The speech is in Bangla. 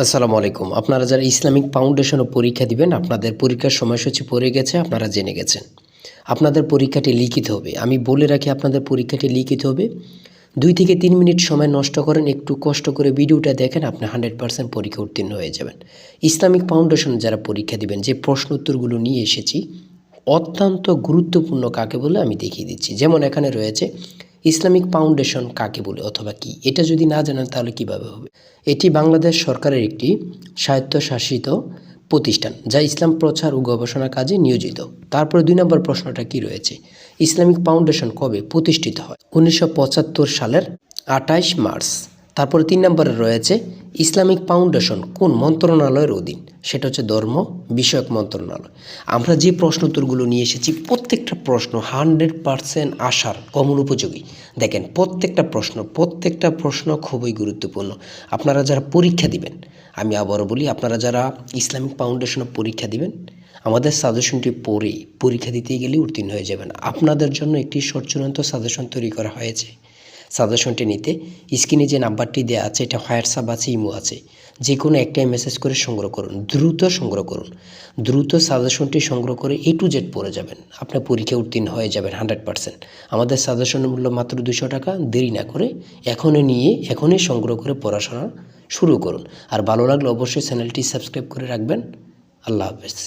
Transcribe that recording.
আসসালামু আলাইকুম। আপনারা যারা ইসলামিক ফাউন্ডেশনও পরীক্ষা দিবেন, আপনাদের পরীক্ষার সময়সূচি পড়ে গেছে, আপনারা জেনে গেছেন। আপনাদের পরীক্ষাটি লিখিত হবে। আমি বলে রাখি আপনাদের পরীক্ষাটি লিখিত হবে। 2 থেকে 3 মিনিট সময় নষ্ট করেন, একটু কষ্ট করে ভিডিওটা দেখেন, আপনি 100% পরীক্ষা উত্তীর্ণ হয়ে যাবেন। ইসলামিক ফাউন্ডেশন যারা পরীক্ষা দিবেন, যে প্রশ্ন উত্তরগুলো নিয়ে এসেছি, অত্যন্ত গুরুত্বপূর্ণ কাকে বলে আমি দেখিয়ে দিচ্ছি। যেমন এখানে রয়েছে ইসলামিক ফাউন্ডেশন কাকে বলে অথবা কি, এটা যদি না জানেন তাহলে কিভাবে হবে। এটি বাংলাদেশ সরকারের একটি স্বায়ত্তশাসিত প্রতিষ্ঠান যা ইসলাম প্রচার ও গবেষণা কাজে নিয়োজিত। তারপরে 2 নম্বর প্রশ্নটা কি রয়েছে, ইসলামিক ফাউন্ডেশন কবে প্রতিষ্ঠিত হয়? 1975 সালের 28 মার্চ। তারপরে 3 নম্বরে রয়েছে ইসলামিক ফাউন্ডেশন কোন মন্ত্রণালয়ের অধীন? সেটা হচ্ছে ধর্ম বিষয়ক মন্ত্রণালয়। আমরা যে প্রশ্ন উত্তরগুলো নিয়ে এসেছি, প্রত্যেকটা প্রশ্ন 100% আসার কমন উপযোগী। দেখেন প্রত্যেকটা প্রশ্ন খুবই গুরুত্বপূর্ণ। আপনারা যারা পরীক্ষা দিবেন, আমি আবারও বলি, আপনারা যারা ইসলামিক ফাউন্ডেশনে পরীক্ষা দিবেন, আমাদের সাজেশনটি পড়ে পরীক্ষা দিতে গেলে উত্তীর্ণ হয়ে যাবেন। আপনাদের জন্য একটি সচ্চূড়ান্ত সাজেশন তৈরি করা হয়েছে। সাজেশনটি নিতে স্ক্রিনে যে নাম্বারটি দেওয়া আছে, এটা হোয়াটসঅ্যাপ আছে, ইমো আছে, যে কোনো একটাই মেসেজ করে সংগ্রহ করুন, দ্রুত সংগ্রহ করুন। দ্রুত সাজেশনটি সংগ্রহ করে A to Z পড়ে যাবেন, আপনার পরীক্ষা উত্তীর্ণ হয়ে যাবেন 100%। আমাদের সাজেশনের মূল্য মাত্র 200 টাকা। দেরি না করে এখনই সংগ্রহ করে পড়াশোনা শুরু করুন। আর ভালো লাগলে অবশ্যই চ্যানেলটি সাবস্ক্রাইব করে রাখবেন। আল্লাহ হাফেজ।